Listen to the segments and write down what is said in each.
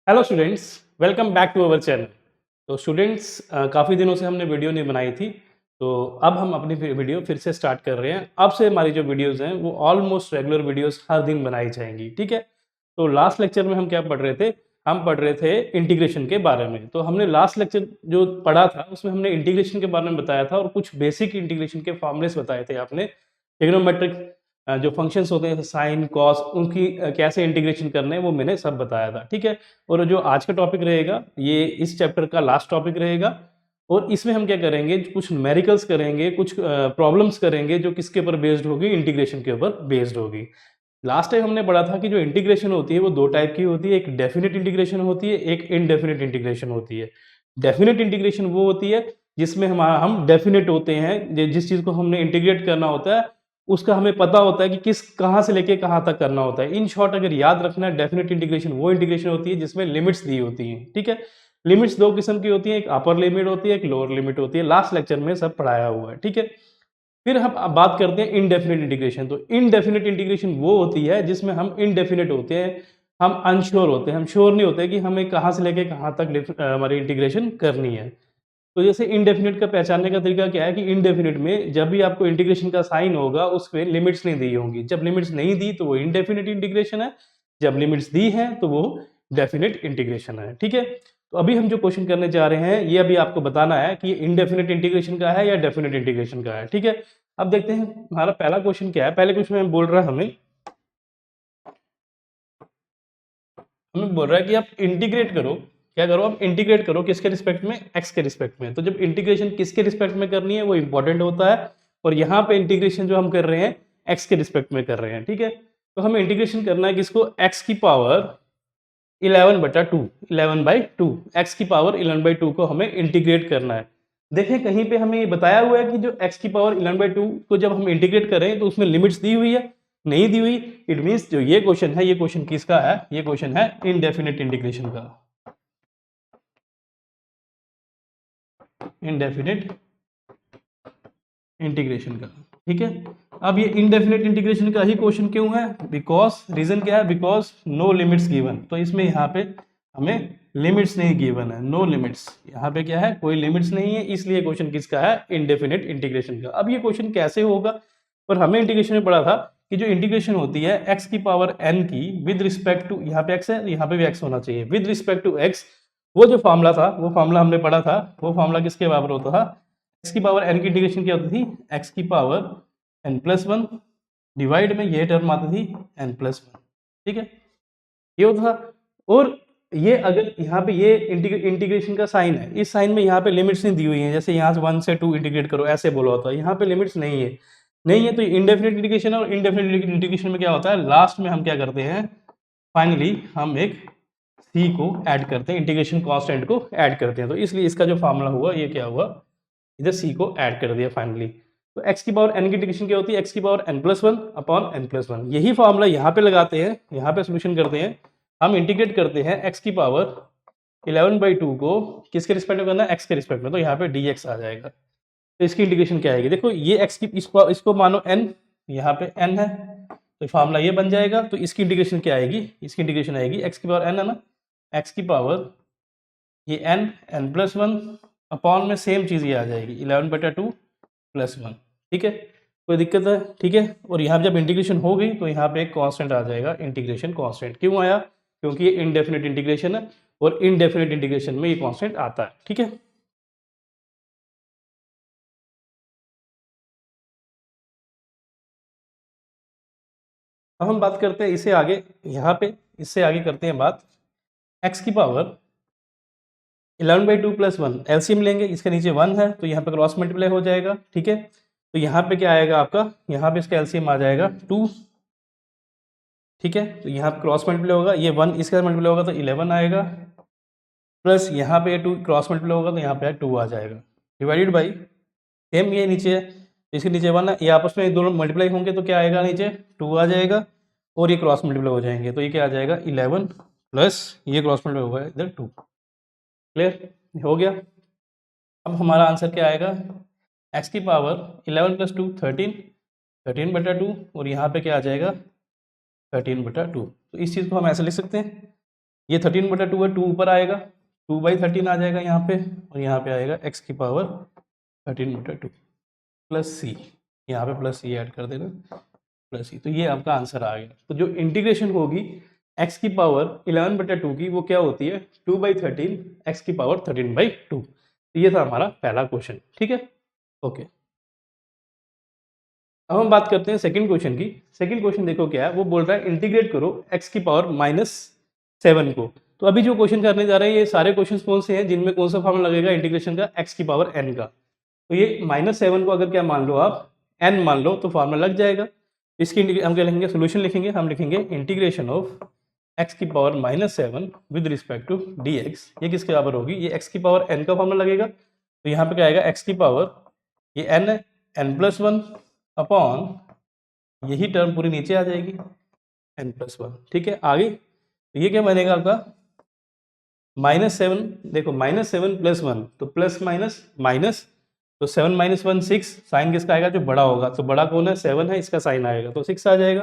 Hello students, welcome back to our channel. तो students काफ़ी दिनों से हमने वीडियो नहीं बनाई थी, तो अब हम अपनी वीडियो फिर से स्टार्ट कर रहे हैं। अब से हमारी जो वीडियोस हैं वो ऑलमोस्ट रेगुलर वीडियोस हर दिन बनाई जाएंगी, ठीक है। तो लास्ट लेक्चर में हम क्या पढ़ रहे थे? हम पढ़ रहे थे इंटीग्रेशन के बारे में। तो हमने लास्ट लेक्चर जो पढ़ा था उसमें हमने इंटीग्रेशन के बारे में बताया था और कुछ बेसिक इंटीग्रेशन के फॉर्मूलेस बताए थे आपने। ट्रिग्नोमेट्रिक जो फंक्शंस होते हैं साइन कॉस उनकी कैसे इंटीग्रेशन करना है वो मैंने सब बताया था, ठीक है। और जो आज का टॉपिक रहेगा ये इस चैप्टर का लास्ट टॉपिक रहेगा और इसमें हम क्या करेंगे, कुछ न्यूमेरिकल्स करेंगे, कुछ प्रॉब्लम्स करेंगे जो किसके ऊपर बेस्ड होगी, इंटीग्रेशन के ऊपर बेस्ड होगी। लास्ट टाइम हमने पढ़ा था कि जो इंटीग्रेशन होती है वो दो टाइप की होती है, एक डेफिनेट इंटीग्रेशन होती है, एक इनडेफिनेट इंटीग्रेशन होती है। डेफिनेट इंटीग्रेशन वो होती है जिसमें हम डेफिनेट होते हैं, जिस चीज को हमने इंटीग्रेट करना होता है उसका हमें पता होता है कि किस कहाँ से लेके कहाँ तक करना होता है। इन शॉर्ट अगर याद रखना है, डेफिनेट इंटीग्रेशन वो इंटीग्रेशन होती है जिसमें लिमिट्स दी होती हैं, ठीक है। लिमिट्स दो किस्म की होती है, एक अपर लिमिट होती है, एक लोअर लिमिट होती है। लास्ट लेक्चर में सब पढ़ाया हुआ है, ठीक है। फिर हम अब बात करते हैं इनडेफिनेट इंटीग्रेशन। तो इनडेफिनेट इंटीग्रेशन वो होती है जिसमें हम इनडेफिनेट होते हैं, हम अनश्योर होते हैं, हम श्योर नहीं होते कि हमें कहाँ से लेके कहाँ तक हमारी इंटीग्रेशन करनी है। तो जैसे इनडेफिनिट का पहचानने का तरीका क्या है कि इनडेफिनिट में जब भी आपको इंटीग्रेशन का साइन होगा उसमें लिमिट्स नहीं दी होंगी। जब लिमिट्स नहीं दी तो वो इनडेफिनिट इंटीग्रेशन है, जब लिमिट्स दी हैं तो वो डेफिनिट इंटीग्रेशन है, ठीक है। तो अभी हम जो क्वेश्चन करने जा रहे हैं ये अभी आपको बताना है कि ये इनडेफिनिट इंटीग्रेशन का है या डेफिनिट इंटीग्रेशन का है, ठीक है। अब देखते हैं हमारा पहला क्वेश्चन क्या है। पहले क्वेश्चन में बोल रहा है हमें हमें बोल रहा है कि आप इंटीग्रेट करो। क्या करो? आप इंटीग्रेट करो किसके रिस्पेक्ट में? एक्स के रिस्पेक्ट में। तो जब इंटीग्रेशन किसके रिस्पेक्ट में करनी है वो इंपॉर्टेंट होता है, और यहाँ पे इंटीग्रेशन जो हम कर रहे हैं एक्स के रिस्पेक्ट में कर रहे हैं, ठीक है। तो हमें इंटीग्रेशन करना है किसको? एक्स की पावर 11/2, 11/2, एक्स की पावर 11/2 को हमें इंटीग्रेट करना है। देखें कहीं पे हमें ये बताया हुआ है कि जो एक्स की पावर 11/2 को जब हम इंटीग्रेट करें तो उसमें लिमिट्स दी हुई है? नहीं दी हुई। इट मीन्स जो ये क्वेश्चन है ये क्वेश्चन किसका है? ये क्वेश्चन है इनडेफिनेट इंटीग्रेशन का। इनडेफिनेट इंटीग्रेशन का, ठीक है। अब ये इनडेफिनेट इंटीग्रेशन का ही क्वेश्चन क्यों है? बिकॉज रीजन क्या है? Because no limits given. तो इसमें यहाँ पे हमें लिमिट्स नहीं गिवन है, नो लिमिट्स। यहाँ पे क्या है? कोई लिमिट्स नहीं है, इसलिए क्वेश्चन किसका है? इनडेफिनेट इंटीग्रेशन का। अब ये क्वेश्चन कैसे होगा? और हमने इंटीग्रेशन में पढ़ा था कि जो इंटीग्रेशन होती है एक्स की पावर एन की विद रिस्पेक्ट टू, यहाँ पे एक्स है यहाँ पे भी एक्स होना चाहिए, विद रिस्पेक्ट टू एक्स। वो जो फॉर्मूला था वो फॉर्मूला हमने पढ़ा था, वो फॉर्मूला किसके बराबर होता था? एक्स की पावर एन की इंटीग्रेशन क्या होती थी? एक्स की पावर n+1 डिवाइड में ये टर्म आती थी n+1, ठीक है। ये होता था। और ये अगर यहाँ पे ये इंटीग्रेशन का साइन है, इस साइन में यहाँ पे लिमिट्स नहीं दी हुई है, जैसे यहाँ से 1 से 2 इंटीग्रेट करो ऐसे बोला होता है, यहाँ पे लिमिट्स नहीं है। नहीं है तो इनडेफिनेट इंटीग्रेशन है, और इनडेफिनेट इंटीग्रेशन में क्या होता है? लास्ट में हम क्या करते हैं? फाइनली हम एक सी को ऐड करते हैं, इंटीग्रेशन कांस्टेंट को ऐड करते हैं। तो इसलिए इसका जो फॉर्मूला हुआ ये क्या हुआ? इधर सी को ऐड कर दिया फाइनली। तो एक्स की पावर एन की इंटीग्रेशन क्या होती है? एक्स की पावर n+1 अपॉन n+1। यही फॉर्मूला यहाँ पे लगाते हैं, यहाँ पे सोल्यूशन करते हैं, हम इंटीग्रेट करते हैं एक्स की पावर 11/2 को किसके रिस्पेक्ट में करना है? एक्स के रिस्पेक्ट में। तो यहाँ पे dx आ जाएगा। तो इसकी इंटीग्रेशन क्या आएगी? देखो ये एक्स की इसको मानो n, यहाँ पे n है तो फॉर्मूला ये बन जाएगा। तो इसकी इंटीग्रेशन क्या आएगी? इसकी इंटीग्रेशन आएगी एक्स की पावर n है ना, एक्स की पावर ये n+1 अपॉन में सेम चीज़ ये आ जाएगी 11/2 +1, ठीक है। कोई दिक्कत है? ठीक है। और यहाँ जब इंटीग्रेशन हो गई तो यहाँ पे एक कांस्टेंट आ जाएगा, इंटीग्रेशन कांस्टेंट। क्यों आया? क्योंकि ये इनडेफिनेट इंटीग्रेशन है और इनडेफिनेट इंटीग्रेशन में ये कांस्टेंट आता है, ठीक है। अब हम बात करते हैं इसे आगे, यहाँ पे इससे आगे करते हैं बात। एक्स की पावर 11/2 + 1 एलसीएम लेंगे, इसके नीचे 1 है तो यहाँ पे क्रॉस मल्टीप्लाई हो जाएगा, ठीक है। तो यहाँ पे क्या आएगा आपका? यहाँ पे इसका एलसीएम आ जाएगा 2, ठीक है। तो यहाँ पे क्रॉस मल्टीप्लाई होगा, ये 1 इसका मल्टीप्लाई होगा तो 11 आएगा, प्लस यहाँ पे 2 क्रॉस मल्टीप्लाई होगा तो यहाँ पे 2 आ जाएगा, डिवाइडेड बाई सेम ये नीचे है, इसके नीचे 1 है, ये आपस में दोनों मल्टीप्लाई होंगे तो क्या आएगा? नीचे 2 आ जाएगा, और ये क्रॉस मल्टीप्लाई हो जाएंगे तो ये क्या आ जाएगा? 11 प्लस ये क्रॉस मल्टीप्लाई होगा इधर 2। क्लियर हो गया? अब हमारा आंसर क्या आएगा? एक्स की पावर 11 + 2 13, 13/2, और यहाँ पे क्या आ जाएगा? 13/2। तो इस चीज़ को हम ऐसे लिख सकते हैं, ये 13/2 है, 2 ऊपर आएगा, 2/13 आ जाएगा यहाँ पे, और यहाँ पे आएगा x की पावर 13/2 प्लस सी, यहाँ पे प्लस सी ऐड कर देना, प्लस सी। तो ये आपका आंसर आ गया। तो जो इंटीग्रेशन होगी x की पावर 11/2 की, वो क्या होती है 2/13 x की पावर 13/2। तो ये था हमारा पहला क्वेश्चन, ठीक है, ओके। अब हम बात करते हैं सेकंड क्वेश्चन की। सेकंड क्वेश्चन देखो क्या है, वो बोल रहा है इंटीग्रेट करो x की पावर -7 को। तो अभी जो क्वेश्चन करने जा रहे हैं ये सारे क्वेश्चन कौन से हैं जिनमें कौन सा फॉर्मूला लगेगा इंटीग्रेशन का, x की पावर n का। तो ये -7 को अगर क्या मान लो आप, n मान लो, तो फॉर्मूला लग जाएगा। इसकी हम क्या लिखेंगे, सोल्यूशन लिखेंगे, हम लिखेंगे इंटीग्रेशन ऑफ x की power -7 with respect to dx। ये किसके बराबर होगी, ये x की पावर n का फॉर्मूला लगेगा। तो यहाँ पे क्या आएगा, x की पावर ये n है, n+1 अपॉन यही टर्म पूरी नीचे आ जाएगी n+1, ठीक है। आगे तो ये क्या बनेगा आपका -7, देखो -7 + 1 तो प्लस माइनस माइनस, तो 7 - 1 6, साइन किसका आएगा, जो बड़ा होगा, तो बड़ा कौन है 7 है, इसका साइन आएगा तो 6 आ जाएगा,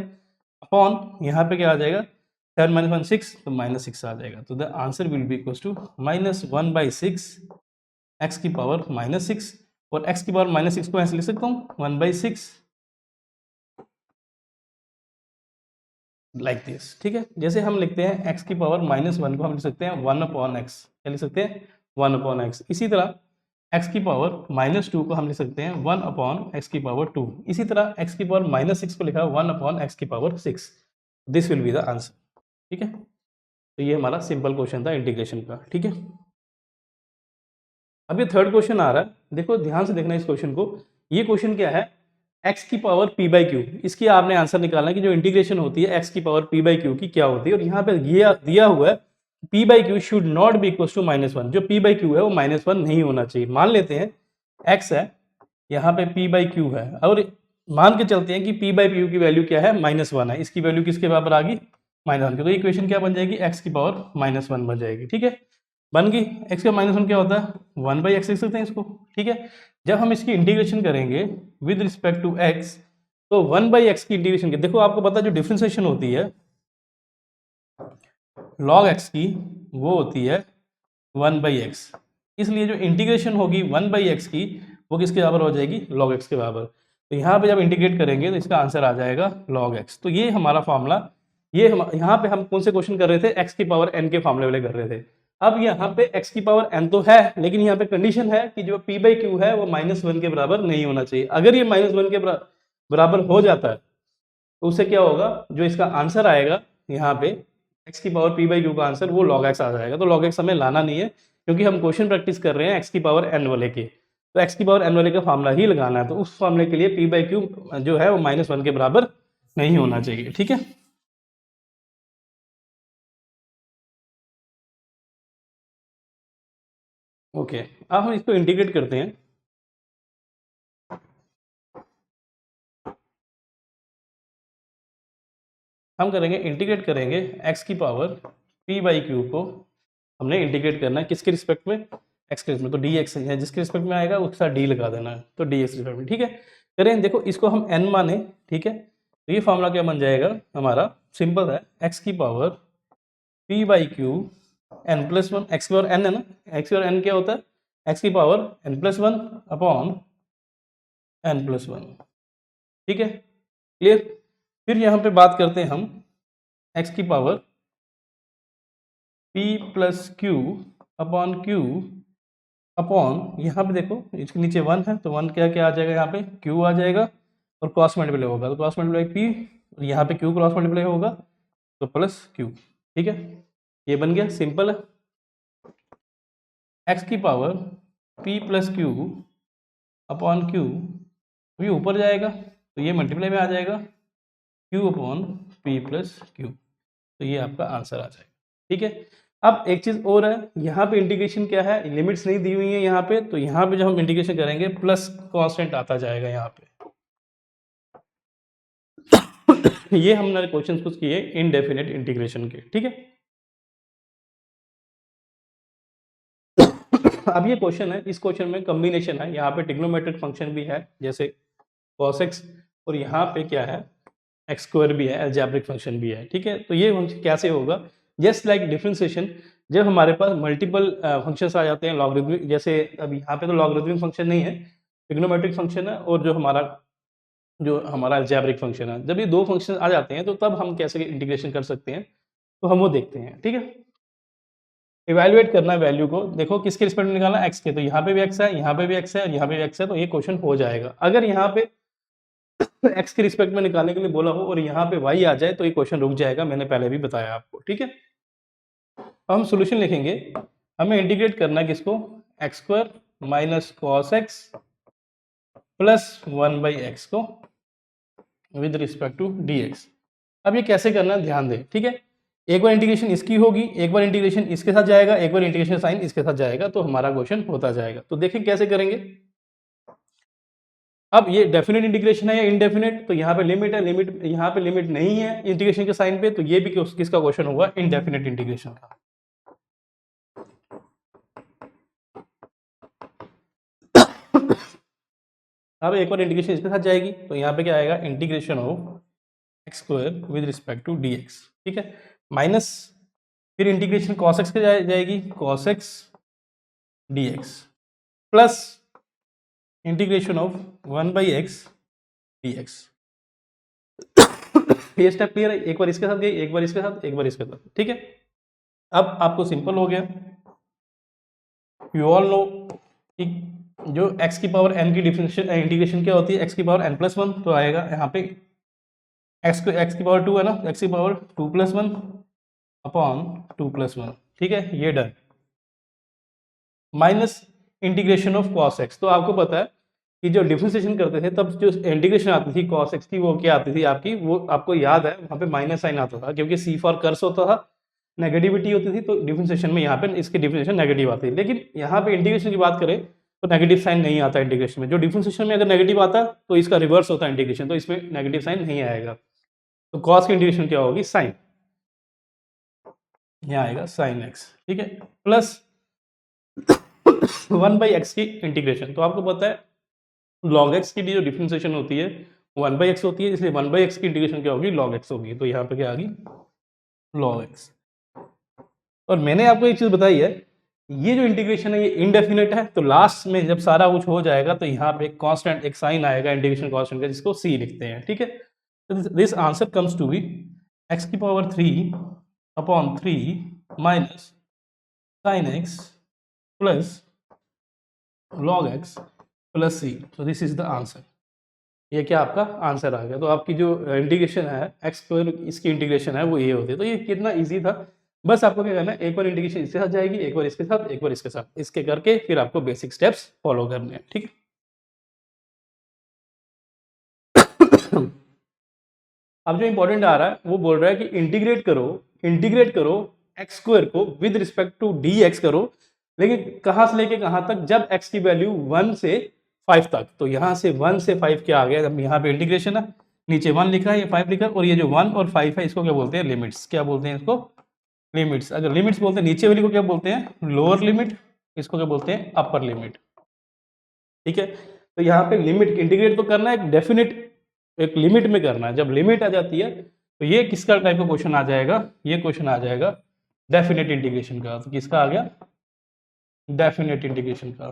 अपॉन यहाँ पे क्या आ जाएगा 7 - 1 6, तो -6 आ जाएगा। तो the answer will be equals to -1/6 x की पावर -6, और x की पावर -6 को ऐसे लिख सकता हूँ 1/6 लाइक दिस, ठीक है। जैसे हम लिखते हैं x की पावर -1 को हम लिख सकते हैं 1/x, क्या लिख सकते हैं 1/x। इसी तरह x की पावर -2 को हम लिख सकते हैं 1/x की पावर 2। इसी तरह x की पावर -6 को लिखा 1/x की power 6। This will be the answer, ठीक है। तो ये हमारा सिंपल क्वेश्चन था इंटीग्रेशन का, ठीक है। अब ये थर्ड क्वेश्चन आ रहा है, देखो ध्यान से देखना इस क्वेश्चन को। ये क्वेश्चन क्या है, x की पावर p/q, इसकी आपने आंसर निकालना है कि जो इंटीग्रेशन होती है x की पावर p/q की क्या होती है। और यहाँ पे दिया हुआ है p/q should not be equal to -1, जो p/q है वो -1 नहीं होना चाहिए। मान लेते हैं x है, यहाँ पे p/q है, और मान के चलते हैं कि p/q की वैल्यू क्या है -1 है, इसकी वैल्यू किसके बराबर आ गई -1 की। तो इक्वेशन क्या बन जाएगी, x की पावर -1 बन जाएगी, ठीक है, बन गई। x का -1 क्या होता है 1/x लिख सकते हैं इसको, ठीक है। जब हम इसकी इंटीग्रेशन करेंगे विद रिस्पेक्ट टू x, तो 1/x की इंटीग्रेशन के, देखो आपको पता है जो डिफरेंशिएशन होती है log x की, वो होती है 1/x, इसलिए जो इंटीग्रेशन होगी 1/x की वो किसके बराबर हो जाएगी, log x के बराबर। तो यहाँ पे जब इंटीग्रेट करेंगे तो इसका आंसर आ जाएगा log x। तो ये हमारा फॉर्मूला, ये हम यहाँ पे हम कौन से क्वेश्चन कर रहे थे, x की पावर n के फॉर्मूले वाले कर रहे थे। अब यहाँ पे x की पावर n तो है, लेकिन यहाँ पे कंडीशन है कि जो p/q है वो -1 के बराबर नहीं होना चाहिए। अगर ये -1 के बराबर हो जाता है तो उससे क्या होगा, जो इसका आंसर आएगा यहाँ पे x की पावर p/q का आंसर वो log x आ जाएगा। तो log x हमें लाना नहीं है, क्योंकि हम क्वेश्चन प्रैक्टिस कर रहे हैं x की पावर n वाले के। तो x की पावर n वाले का फार्मूला ही लगाना है, तो उस फार्मूले के लिए p/q जो है वो -1 के बराबर नहीं होना चाहिए, ठीक है। ओके, अब हम इसको इंटीग्रेट करते हैं। हम करेंगे इंटीग्रेट करेंगे x की पावर p/q को, हमने इंटीग्रेट करना है किसके रिस्पेक्ट में, x के रिस्पेक्ट में। तो dx है, जिसके रिस्पेक्ट में आएगा उसका d लगा देना है, तो dx रिस्पेक्ट में, ठीक है। करें, देखो इसको हम n माने, ठीक है। तो ये फॉर्मूला क्या बन जाएगा हमारा, सिंपल है, x की पावर p/q n+1, x की पावर n है ना, x की पावर n क्या होता है, x की पावर n+1 अपॉन n+1, ठीक है, क्लियर। फिर यहाँ पे बात करते हैं हम x की power p+q upon q upon, यहाँ पे देखो इसके नीचे 1 है, तो 1 क्या क्या आ जाएगा, यहाँ पे q आ जाएगा, और क्रॉस मल्टीप्लाई होगा, तो क्रॉस मल्टीप्लाई p, और यहाँ पे q क्रॉस मल्टीप्लाई होगा तो प्लस q, ठीक है। ये बन गया, सिंपल है। x की पावर p+q अपॉन q, ये ऊपर जाएगा तो ये मल्टीप्लाई में आ जाएगा q अपॉन p+q, तो ये आपका आंसर आ जाएगा, ठीक है। अब एक चीज और है, यहाँ पे इंटीग्रेशन क्या है, लिमिट्स नहीं दी हुई है यहाँ पे, तो यहाँ पे जब हम इंटीग्रेशन करेंगे प्लस कांस्टेंट आता जाएगा यहाँ पे। ये हमने क्वेश्चन कुछ किए इनडेफिनेट इंटीग्रेशन के, ठीक है। अब ये क्वेश्चन है, इस क्वेश्चन में कॉम्बिनेशन है, यहाँ पे ट्रिग्नोमेट्रिक फंक्शन भी है जैसे cos x, और यहाँ पे क्या है x² भी है, अलजेब्रिक फंक्शन भी है, ठीक है। तो ये फंक्शन कैसे होगा, जस्ट लाइक डिफरेंशिएशन, जब हमारे पास मल्टीपल फंक्शंस आ जाते हैं लॉगरिथमिक, जैसे अब यहाँ पे तो लॉगरिथमिक फंक्शन नहीं है, ट्रिग्नोमेट्रिक फंक्शन है, और जो हमारा अलजेब्रिक फंक्शन है, जब ये दो फंक्शन आ जाते हैं तो तब हम कैसे इंटीग्रेशन कर सकते हैं, तो हम वो देखते हैं। ठीक है, इवैल्यूएट करना है वैल्यू को, देखो किसके रिस्पेक्ट में निकालना, एक्स के, तो यहाँ पे भी एक्स है, यहाँ पे भी एक्स है, और यहाँ पे भी एक्स है, तो ये क्वेश्चन हो जाएगा। अगर यहाँ पे एक्स के रिस्पेक्ट में निकालने के लिए बोला हो और यहाँ पे वाई आ जाए तो ये क्वेश्चन रुक जाएगा, मैंने पहले भी बताया आपको। ठीक है, अब हम सोल्यूशन लिखेंगे, हमें इंटीग्रेट करना है किसको, x square minus cos x plus 1/x को विद रिस्पेक्ट टू dx। अब ये कैसे करना है ध्यान दें। ठीक है, एक बार इंटीग्रेशन इसकी होगी, एक बार इंटीग्रेशन इसके साथ जाएगा, एक बार इंटीग्रेशन साइन इसके साथ जाएगा, तो हमारा क्वेश्चन होता जाएगा। तो देखिए कैसे करेंगे। अब ये डेफिनेट इंटीग्रेशन है या इनडेफिनेट, तो यहाँ पे लिमिट है, लिमिट यहाँ पे लिमिट नहीं है इंटीग्रेशन के साइन पे, तो ये भी किसका क्वेश्चन होगा, इनडेफिनेट इंटीग्रेशन का। अब एक बार इंटीग्रेशन इसके साथ जाएगी, तो यहाँ पे क्या आएगा, integration of x square with respect to dx। ठीक है, माइनस फिर इंटीग्रेशन cos x के जाएगी, cos x dx plus integration of 1/x dx। ये स्टेप क्लियर है, एक बार इसके साथ गई, एक बार इसके साथ, एक बार इसके साथ। ठीक है, अब आपको सिंपल हो गया। यू ऑल नो कि जो x की पावर n की डिफरेंशियल इंटीग्रेशन क्या होती है, x की पावर n+1, तो आएगा यहाँ पे x की पावर 2 है ना, x की पावर 2+1 अपॉन 2+1। ठीक है, ये done. Minus integration of cos x, तो आपको पता है कि जो डिफरेंशिएशन करते थे तब जो इंटीग्रेशन आती थी cos x की, वो क्या आती थी आपकी, वो आपको याद है, वहाँ पे माइनस साइन आता था, क्योंकि c फॉर कर्स होता था, नेगेटिविटी होती थी, तो डिफरेंशिएशन में यहाँ पे इसकी डिफरेंशिएशन नेगेटिव आती है। लेकिन यहाँ पे इंटीग्रेशन की बात करें तो नेगेटिव साइन नहीं आता इंटीग्रेशन में, जो डिफरेंशिएशन में अगर नेगेटिव आता तो इसका रिवर्स होता है इंटीग्रेशन, तो इसमें नेगेटिव साइन नहीं आएगा। तो कॉस की इंटीग्रेशन क्या होगी, साइन, यहाँ आएगा साइन एक्स। ठीक है, प्लस 1/x की इंटीग्रेशन, तो आपको पता है log x की जो डिफरेंशिएशन होती है 1/x होती है, इसलिए 1/x की इंटीग्रेशन क्या होगी, log x होगी। तो यहाँ पे क्या आ गई, log x। और मैंने आपको एक चीज बताई है, ये जो इंटीग्रेशन है ये इनडेफिनेट है, तो लास्ट में जब सारा कुछ हो जाएगा तो यहाँ पे एक कांस्टेंट, एक साइन आएगा इंटीग्रेशन कांस्टेंट का, जिसको c लिखते हैं। ठीक है, तो this answer comes to be x की power 3 upon 3 minus sine x plus log x plus c। तो दिस इज द आंसर, ये क्या आपका आंसर आ गया। तो आपकी जो इंटीग्रेशन है एक्स स्क्वायर, इसकी इंटीग्रेशन है वो ये होती है। तो ये कितना इजी था, बस आपको क्या करना है, एक बार इंटीग्रेशन इसके साथ जाएगी, एक बार इसके साथ, एक बार इसके साथ, इसके करके फिर आपको बेसिक स्टेप्स फॉलो करने हैं। ठीक है, अब जो इंपॉर्टेंट आ रहा है वो बोल रहा है कि इंटीग्रेट करो एक्स स्क्वायर को with respect to d x करो, लेकिन कहां से लेके कहां तक, जब एक्स की वैल्यू 1 से 5 तक। तो यहां से 1 से 5 क्या आ गया, जब यहाँ पे इंटीग्रेशन है, नीचे 1 लिखा है, ये 5 लिखा है, और ये जो 1 और 5 है इसको क्या बोलते हैं, लिमिट्स। क्या बोलते हैं इसको, लिमिट्स। अगर लिमिट्स बोलते हैं, नीचे वाली को क्या बोलते हैं, लोअर लिमिट, इसको क्या बोलते हैं, अपर लिमिट। ठीक है, तो यहाँ पे लिमिट इंटीग्रेट तो करना है एक डेफिनेट, एक लिमिट में करना है। जब लिमिट आ जाती है तो ये किसका टाइप का क्वेश्चन आ जाएगा, ये क्वेश्चन आ जाएगा डेफिनेट इंटीग्रेशन का। तो किसका आ गया, डेफिनेट इंटीग्रेशन का।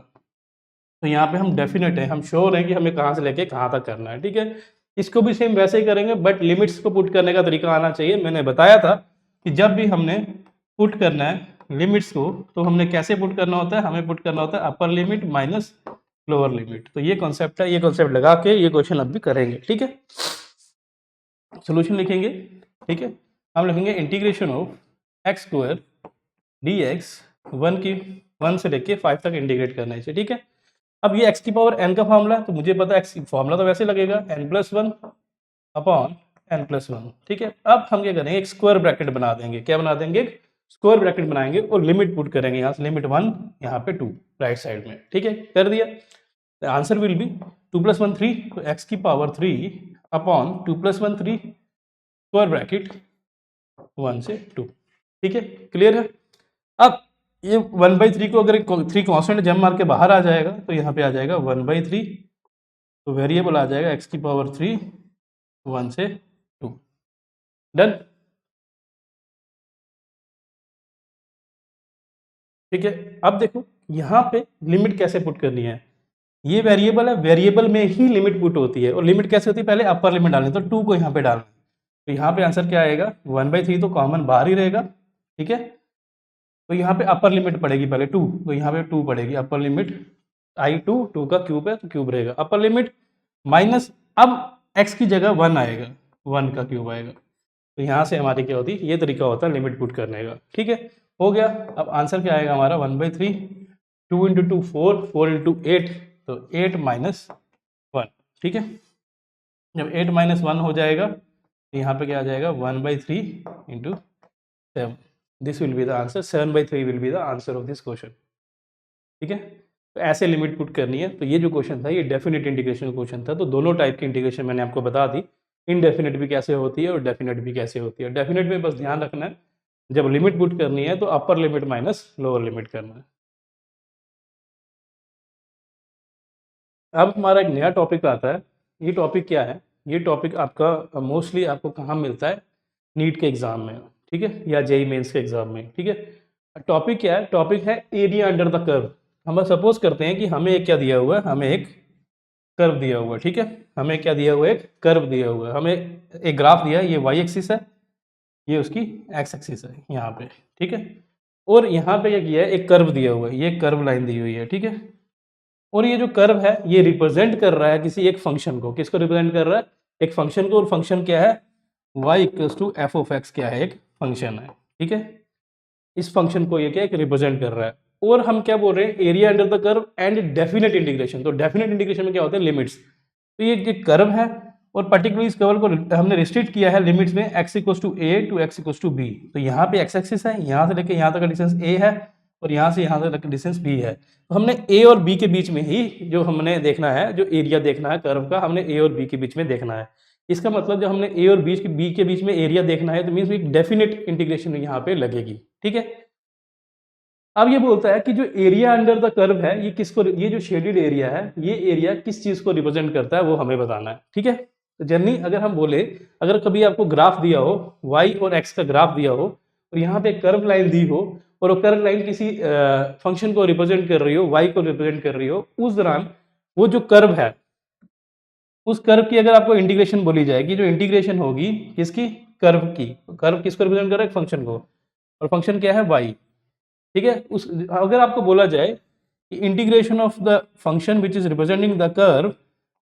तो यहाँ पे हम डेफिनेट है, हम श्योर हैं कि हमें कहाँ से लेके कहाँ तक करना है। ठीक है, इसको भी सेम वैसे ही करेंगे, बट लिमिट्स को पुट करने का तरीका आना चाहिए। मैंने बताया था कि जब भी हमने पुट करना है लिमिट्स को, तो हमने कैसे पुट करना होता है, हमें पुट करना होता है upper limit minus lower limit. तो ये कॉन्सेप्ट है, ये कॉन्सेप्ट लगा के ये क्वेश्चन अब भी करेंगे। ठीक है, सोल्यूशन लिखेंगे। ठीक है, हम लिखेंगे integration of x square D x 1 से लेके 5 तक इंटीग्रेट करना है। ठीक है, अब ये x की पावर n का फॉर्मूला है, तो मुझे पता है x फॉर्मूला तो वैसे लगेगा n+1 अपॉन n+1। ठीक है, अब हम क्या करेंगे, एक स्क्वायर ब्रैकेट बना देंगे। क्या बना देंगे, स्क्वायर ब्रैकेट बनाएंगे और लिमिट पुट करेंगे, यहाँ से लिमिट 1, यहाँ पे 2 राइट साइड में। ठीक है, कर दिया। आंसर विल बी 2+1 3, तो x की पावर 3 अपॉन 2+1 3 स्क्वायर ब्रैकेट 1 से 2। ठीक है, क्लियर है। अब ये 1/3 को अगर 3 कांस्टेंट जम मार के बाहर आ जाएगा, तो यहाँ पे आ जाएगा 1/3, तो वेरिएबल आ जाएगा x की पावर 3 1 से 2। डन। ठीक है। अब देखो यहाँ पे लिमिट कैसे पुट करनी है, ये वेरिएबल है, वेरिएबल में ही लिमिट पुट होती है, और लिमिट कैसे होती है, पहले अपर लिमिट डालनी, तो 2 को यहाँ पे डालना, तो यहाँ पे आंसर क्या आएगा 1/3, तो कॉमन बाहर ही रहेगा। ठीक है, तो यहाँ पे अपर लिमिट पड़ेगी पहले 2, तो यहाँ पे 2 पड़ेगी, अपर लिमिट I2 का क्यूब है तो क्यूब रहेगा, अपर लिमिट माइनस, अब x की जगह 1 आएगा, 1 का क्यूब आएगा, तो यहाँ से हमारी क्या होती है, ये तरीका होता है लिमिट पुट करने का। ठीक है, हो गया। अब आंसर क्या आएगा हमारा 1/3, 2 × 2 4, 4 × 8, तो 8 - 1। ठीक है, जब 8 - 1 हो जाएगा तो यहाँ पे क्या आ जाएगा 1/3 × 7, this will be the answer, 7/3 will be the answer of this question. ठीक है, तो ऐसे लिमिट पुट करनी है। तो ये जो क्वेश्चन था ये डेफिनेट इंटीग्रेशन का क्वेश्चन था, तो दोनों टाइप की इंटीग्रेशन मैंने आपको बता दी, इनडेफिनेट भी कैसे होती है और डेफिनेट भी कैसे होती है। डेफिनेट में बस ध्यान रखना है जब लिमिट पुट करनी है तो अपर लिमिट माइनस लोअर लिमिट करना है। अब हमारा एक नया टॉपिक आता है, ये टॉपिक क्या है, ये टॉपिक आपका मोस्टली आपको कहाँ मिलता है, नीट के एग्जाम में, ठीक है, या जेई मेंस के एग्जाम में। ठीक है, टॉपिक क्या है, टॉपिक है एरिया अंडर द कर्व। हम सपोज करते हैं कि हमें एक क्या दिया हुआ है, हमें एक कर्व दिया हुआ है। ठीक है, हमें क्या दिया हुआ है, एक कर्व दिया हुआ है, हमें एक ग्राफ दिया है, ये वाई एक्सिस है, ये उसकी एक्स एक्सिस है यहाँ पे। ठीक है, और यहाँ पे क्या किया है, एक कर्व दिया हुआ है, ये कर्व लाइन दी हुई है। ठीक है, और ये जो कर्व है ये रिप्रेजेंट कर रहा है किसी एक फंक्शन को, किसको रिप्रेजेंट कर रहा है, एक फंक्शन को, और फंक्शन क्या है, y = f(x) क्या है, एक फंक्शन है। ठीक है, इस फंक्शन को ये क्या है, रिप्रेजेंट कर रहा है, और हम क्या बोल रहे हैं, area under the curve and definite integration. तो डेफिनेट इंटीग्रेशन में क्या होते हैं, लिमिट्स। तो ये कर्व है, और पर्टिकुलरली इस कर्व को हमने रिस्ट्रिक्ट किया है लिमिट्स में x = a to x = b। तो यहाँ पे x एक्सिस है, यहाँ से लेके यहाँ तक का डिस्टेंस a है, और यहाँ से यहाँ तक का डिस्टेंस b है। तो हमने a और b के बीच में ही जो हमने देखना है, जो एरिया देखना है कर्व का, हमने a और b के बीच में देखना है। इसका मतलब जब हमने a और b के बीच में एरिया देखना है तो मीन्स एक डेफिनेट इंटीग्रेशन यहाँ पे लगेगी। ठीक है, अब ये बोलता है कि जो एरिया अंडर द कर्व है ये किसको, ये जो शेडेड एरिया है ये एरिया किस चीज को रिप्रेजेंट करता है वो हमें बताना है। ठीक है, तो जनरली अगर हम बोले, अगर कभी आपको ग्राफ दिया हो, y और x का ग्राफ दिया हो, और यहाँ पे कर्व लाइन दी हो, और वो कर्व लाइन किसी फंक्शन को रिप्रेजेंट कर रही हो, y को रिप्रेजेंट कर रही हो, उस दौरान वो जो कर्व है, उस कर्व की अगर आपको इंटीग्रेशन बोली जाएगी, जो इंटीग्रेशन होगी किसकी, कर्व की, कर्व किसको रिप्रेजेंट कर रहा है, फंक्शन को, और फंक्शन क्या है, y। ठीक है, उस अगर आपको बोला जाए कि integration of the function which is representing the curve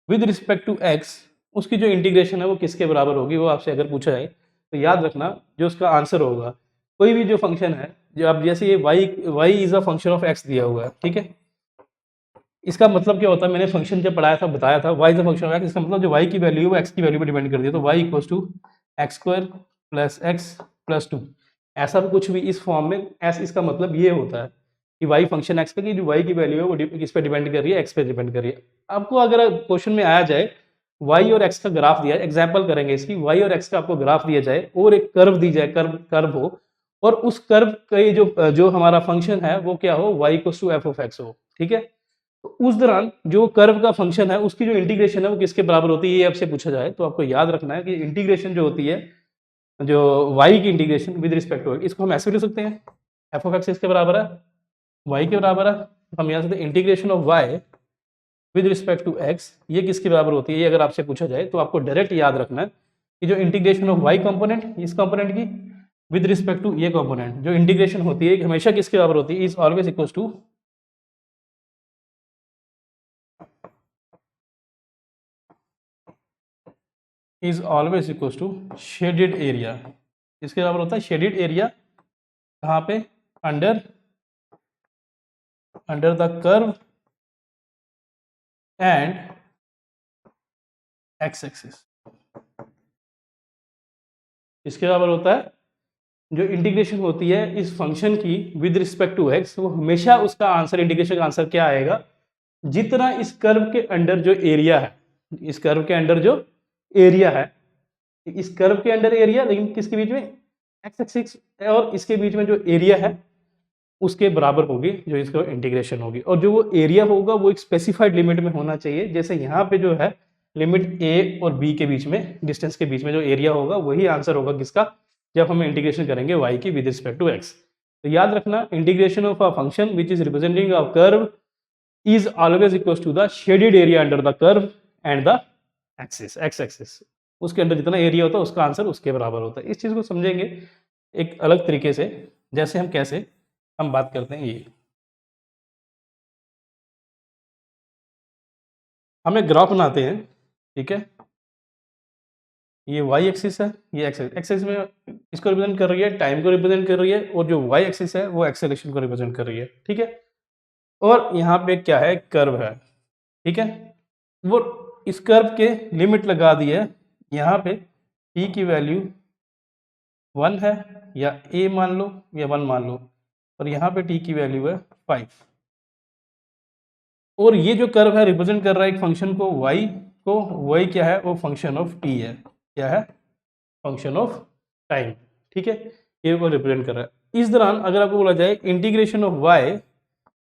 with respect to x, उसकी जो इंटीग्रेशन है वो किसके बराबर होगी, वो आपसे अगर पूछा जाए तो याद रखना जो उसका आंसर होगा, कोई भी जो फंक्शन है, जो आप जैसे ये y is a function of x दिया हुआ है। ठीक है, इसका मतलब क्या होता है, मैंने फंक्शन जब पढ़ाया था बताया था, y is a function of x, इसका मतलब जो y की वैल्यू है वो x की वैल्यू पर डिपेंड करती है, तो y = x² + x + 2, ऐसा भी कुछ भी इस फॉर्म में, ऐसा इसका मतलब ये होता है कि y फंक्शन x का, कि जो y की वैल्यू है वो किस पे डिपेंड कर रही है, x पे डिपेंड कर रही है। आपको अगर क्वेश्चन में आया जाए y और x का ग्राफ दिया है, एग्जाम्पल करेंगे इसकी, y और x का आपको ग्राफ दिया जाए और एक कर्व दी जाए, कर्व हो, और उस कर्व का ये जो हमारा फंक्शन है वो क्या हो, y = f(x) हो। ठीक है, तो उस दौरान जो कर्व का फंक्शन है उसकी जो इंटीग्रेशन है वो किसके बराबर होती है, ये आपसे पूछा जाए तो आपको याद रखना है कि इंटीग्रेशन जो होती है, जो y की इंटीग्रेशन विद रिस्पेक्ट टू, इसको हम ऐसे भी लिख सकते हैं, f(x) इसके बराबर है, y के बराबर है, तो हम यहाँ से integration of y with respect to x, ये किसके बराबर होती है, ये अगर आपसे पूछा जाए तो आपको डायरेक्ट याद रखना है कि जो इंटीग्रेशन ऑफ y कंपोनेंट, इस कंपोनेंट की विद रिस्पेक्ट टू ये कंपोनेंट, जो इंटीग्रेशन होती है हमेशा किसके बराबर होती है, is always equal to shaded area. इसके बराबर होता है शेडेड एरिया, कहाँ पे, under the curve and x axis. इसके बराबर होता है जो इंटीग्रेशन होती है इस फंक्शन की विद रिस्पेक्ट टू एक्स, वो हमेशा उसका आंसर, इंटीग्रेशन का आंसर क्या आएगा, जितना इस कर्व के अंडर जो एरिया है, इस कर्व के अंडर जो एरिया है, इस कर्व के अंडर एरिया, लेकिन किसके बीच में, एक्स एक्सिस और इसके बीच में जो एरिया है उसके बराबर होगी जो इसका इंटीग्रेशन होगी, और जो वो एरिया होगा वो एक स्पेसिफाइड लिमिट में होना चाहिए। जैसे यहाँ पे जो है लिमिट a और b के बीच में, डिस्टेंस के बीच में जो एरिया होगा वही आंसर होगा किसका, जब हम इंटीग्रेशन करेंगे y की विद रिस्पेक्ट टू x। तो याद रखना, integration of a function which is representing a curve is always equal to the shaded area under the curve and the axis, x axis. उसके अंदर जितना एरिया होता है उसका आंसर उसके बराबर होता है। इस चीज़ को समझेंगे एक अलग तरीके से, जैसे हम कैसे हम बात करते हैं ये, हम एक ग्राफ बनाते हैं, ठीक है, ये वाई एक्सिस है, ये एक्स एक्सिस में इसको रिप्रेजेंट कर रही है, टाइम को रिप्रेजेंट कर रही है, और जो वाई एक्सिस है वो एक्सेलरेशन को रिप्रेजेंट कर रही है, ठीक है। और यहाँ पे क्या है, कर्व है, ठीक है। वो इस कर्व के लिमिट लगा दी है, यहाँ पे t की वैल्यू 1 है, या a मान लो या 1 मान लो, और यहाँ पे t की वैल्यू है 5। और ये जो कर्व है रिप्रेजेंट कर रहा है एक फंक्शन को y को, y क्या है, वो फंक्शन ऑफ t है, क्या है, फंक्शन ऑफ टाइम, ठीक है, ये को रिप्रेजेंट कर रहा है। इस दौरान अगर आपको बोला जाए integration of y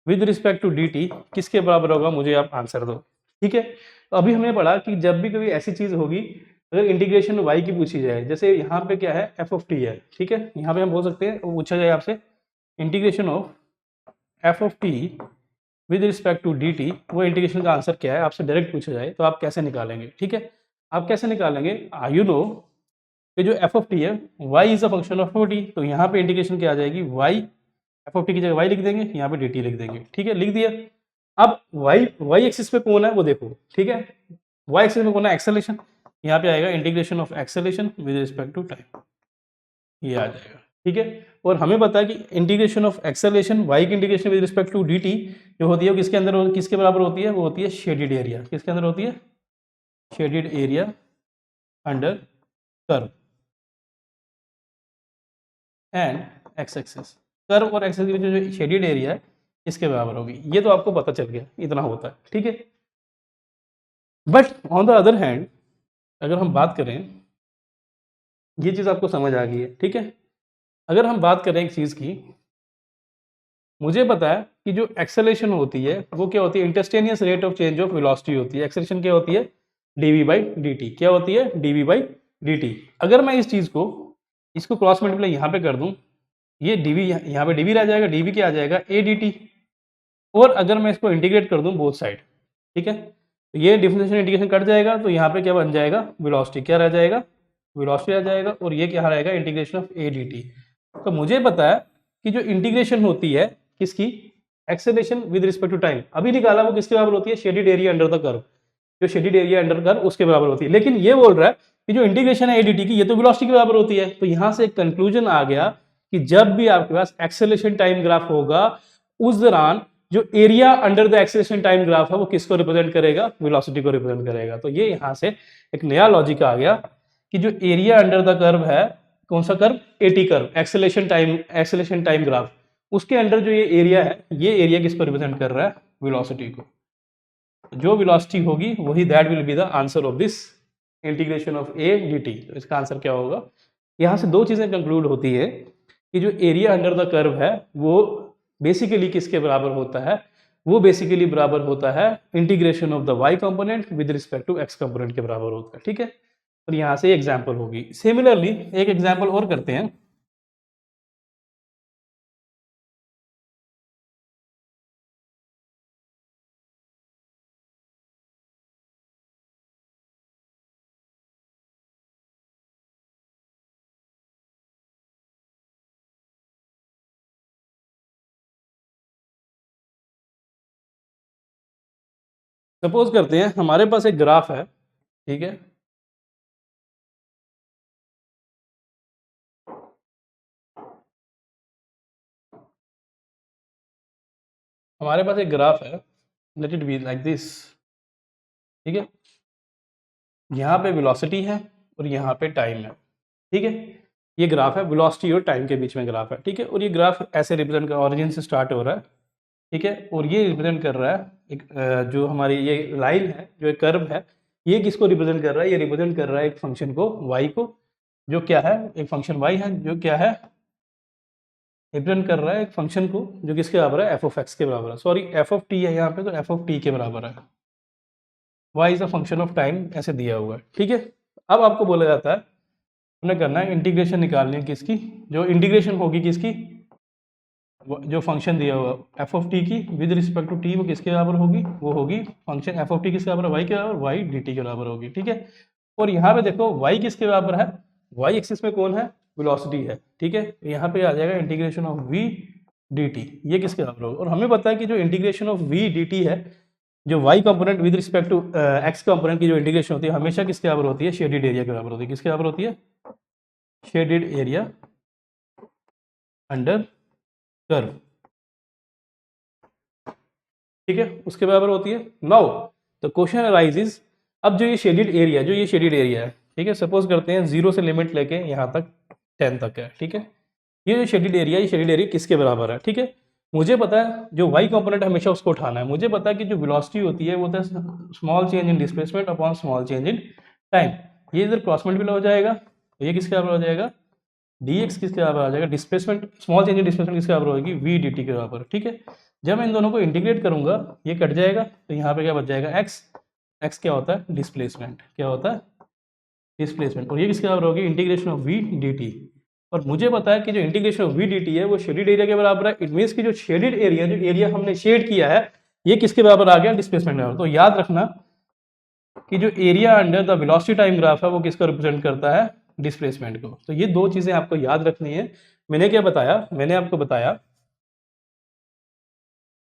with respect to dt किसके बराबर होगा, मुझे आप आंसर दो, ठीक है। तो अभी हमने पढ़ा कि जब भी कभी ऐसी चीज होगी, अगर इंटीग्रेशन y की पूछी जाए, जैसे यहाँ पे क्या है, f ऑफ t है, ठीक है, यहाँ पे हम बोल सकते हैं, पूछा जाए आपसे integration of f of t with respect to dt, वो इंटीग्रेशन का आंसर क्या है आपसे डायरेक्ट पूछा जाए, तो आप कैसे निकालेंगे, ठीक है। आप कैसे निकालेंगे, यू नो कि जो f ऑफ t है, y is a function of t, तो यहाँ पे इंटीग्रेशन क्या आ जाएगी, y f ऑफ t की जगह y लिख देंगे, यहाँ पे dt लिख देंगे, ठीक है, लिख दिया। अब y एक्सिस पे कौन है वो देखो, ठीक है, y एक्सिस में कौन है, एक्सेलरेशन, यहाँ पे आएगा integration of acceleration with respect to time, ये आ जाएगा, ठीक है। और हमें पता है कि इंटीग्रेशन ऑफ एक्सेलरेशन, y की integration with respect to dt जो होती है वो किसके अंदर, किसके बराबर होती है, वो होती है शेडेड एरिया, किसके अंदर होती है, shaded area under curve and x axis. Curve और एक्स एक्सिस जो शेडेड एरिया है इसके बराबर होगी, ये तो आपको पता चल गया, इतना होता है, ठीक है। But on the other hand अगर हम बात करें, ये चीज़ आपको समझ आ गई है, ठीक है। अगर हम बात करें एक चीज़ की, मुझे पता है कि जो एक्सेलरेशन होती है वो क्या होती है, instantaneous rate of change of velocity होती है। एक्सेलरेशन क्या होती है, dv बाई dt, क्या होती है, dv बाई dt। अगर मैं इस चीज़ को, इसको क्रॉस मल्टीप्लाई यहाँ पे कर दूँ, ये dv यहाँ पे dv रह जाएगा, dv क्या आ जाएगा, a dt। और अगर मैं इसको इंटीग्रेट कर दूँ बोथ साइड, ठीक है, तो ये डिफरेंशियल इंटीग्रेशन कट जाएगा, तो यहाँ पे क्या बन जाएगा, वेलोसिटी क्या रह जाएगा, वेलोसिटी रह जाएगा, और ये क्या रहेगा, इंटीग्रेशन ऑफ a dt। तो मुझे पता है कि जो इंटीग्रेशन होती है किसकी, acceleration with respect to time, अभी निकाला, वो किसके बराबर होती है, shaded area under the curve, जो शेडेड एरिया अंडर कर्व उसके बराबर होती है। लेकिन ये बोल रहा है कि जो इंटीग्रेशन है एडीटी की, ये तो वेलोसिटी के बराबर होती है। तो यहां से एक कंक्लूजन आ गया कि जब भी आपके पास एक्सेलरेशन टाइम ग्राफ होगा, उस दौरान जो area under the acceleration time graph है वो किसको रिप्रेजेंट करेगा, वेलोसिटी को रिप्रेजेंट करेगा। तो ये यहां से एक नया लॉजिक आ गया कि जो एरिया अंडर द कर्व है, कौन सा curve, eighty curve, acceleration time graph, उसके अंडर जो ये एरिया है, ये एरिया किसको रिप्रेजेंट कर रहा है, वेलोसिटी को। जो वेलोसिटी होगी वही that will be the answer of this integration of A dt। तो इसका आंसर क्या होगा, यहां से दो चीजें कंक्लूड होती है कि जो एरिया अंडर द कर्व है वो बेसिकली किसके बराबर होता है, वो बेसिकली बराबर होता है integration of the y component with respect to x component के बराबर होता है, ठीक है। और यहां से एग्जांपल होगी। सिमिलरली एक एग्जांपल और करते हैं। सपोज करते हैं हमारे पास एक ग्राफ है, ठीक है, हमारे पास एक ग्राफ है, let it be like this, ठीक है, यहाँ पे वेलोसिटी है और यहाँ पे टाइम है, ठीक है। ये ग्राफ है, वेलोसिटी और टाइम के बीच में ग्राफ है, ठीक है। और ये ग्राफ ऐसे रिप्रेजेंट कर, ऑरिजिन से स्टार्ट हो रहा है, ठीक है, और ये रिप्रेजेंट कर रहा है एक जो हमारी ये लाइन है, जो एक कर्व है, ये किसको रिप्रेजेंट कर रहा है, ये रिप्रेजेंट कर रहा है एक फंक्शन को, y को, जो क्या है, एक फंक्शन y है, जो क्या है, रिप्रेजेंट कर रहा है एक फंक्शन को जो किसके बराबर है, एफ ऑफ एक्स के बराबर है, सॉरी एफ ऑफ टी है यहाँ पे, तो एफ ऑफ टी के बराबर है, y is a function of time ऐसे दिया हुआ है, ठीक है। अब आपको बोला जाता है, हमने करना है इंटीग्रेशन निकालनी है किसकी, जो इंटीग्रेशन होगी किसकी, जो फंक्शन दिया हुआ एफ ऑफ टी की विद रिस्पेक्ट टू टी, वो किसके बराबर होगी, वो होगी फंक्शन एफ ऑफ टी किसके बराबर, वाई के बराबर, वाई डी टी के बराबर होगी, ठीक है। और यहाँ पे देखो वाई किसके बराबर है, वाई एक्सिस में कौन है, वेलोसिटी है, ठीक है। यहाँ पे आ जाएगा integration of v d t, ये किसके बराबर होगा। और हमें पता है कि जो integration of v d t है, जो y component with respect to x component की जो इंटीग्रेशन होती है हमेशा किसके बराबर होती है, शेडेड एरिया के बराबर होती है। किसके बराबर होती है, शेडेड एरिया अंडर कर्व, ठीक है, उसके बराबर होती है। नाउ द क्वेश्चन अराइजेस, अब जो ये शेडेड एरिया, जो ये शेडेड एरिया है, ठीक है, सपोज करते हैं 0 से लिमिट लेके यहाँ तक 10 तक है, ठीक है। ये जो शेडेड एरिया, ये शेडेड एरिया किसके बराबर है, ठीक है। मुझे पता है जो वाई कंपोनेंट हमेशा उसको उठाना है। मुझे पता है कि जो वेलोसिटी होती है वो होता है small change in displacement upon small change in time. ये इधर क्रॉस मल्टीप्लाई हो जाएगा, तो ये किसके बराबर हो जाएगा, dx किसके बराबर आ जाएगा, displacement small change in displacement किसके बराबर होगी, v dt के बराबर, ठीक है। जब मैं इन दोनों को इंटीग्रेट करूंगा ये कट जाएगा, तो यहाँ पे क्या बच जाएगा x, x क्या होता है, डिस्प्लेसमेंट, क्या होता है, डिस्प्लेसमेंट। और ये किसके बराबर होगी, इंटीग्रेशन ऑफ v dt। और मुझे पता है कि जो इंटीग्रेशन ऑफ v dt है वो शेडेड एरिया के बराबर है। इट मीन्स कि जो शेडेड एरिया, जो एरिया हमने शेड किया है, ये किसके बराबर आ गया, डिस्प्लेसमेंट बराबर। तो याद रखना कि जो area under the velocity time graph है वो किसको रिप्रेजेंट करता है, डिस्प्लेसमेंट को। तो ये दो चीजें आपको याद रखनी है। मैंने क्या बताया, मैंने आपको बताया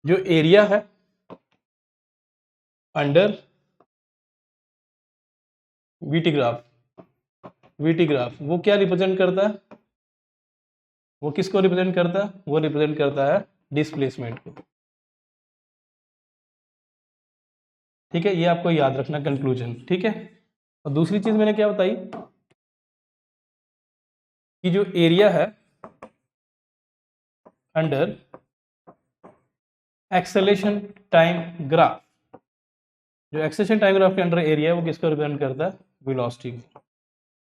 जो एरिया है under VT graph, VT graph वो क्या रिप्रेजेंट करता है, वो किसको रिप्रेजेंट करता है, वो रिप्रेजेंट करता है डिस्प्लेसमेंट को, ठीक है। ये आपको याद रखना कंक्लूजन, ठीक है। और दूसरी चीज मैंने क्या बताई कि जो एरिया है अंडर एक्सेलेरेशन टाइम ग्राफ, जो एक्सेलेरेशन टाइम ग्राफ के अंडर एरिया है वो किसको रिप्रेजेंट करता है, वेलोसिटी को।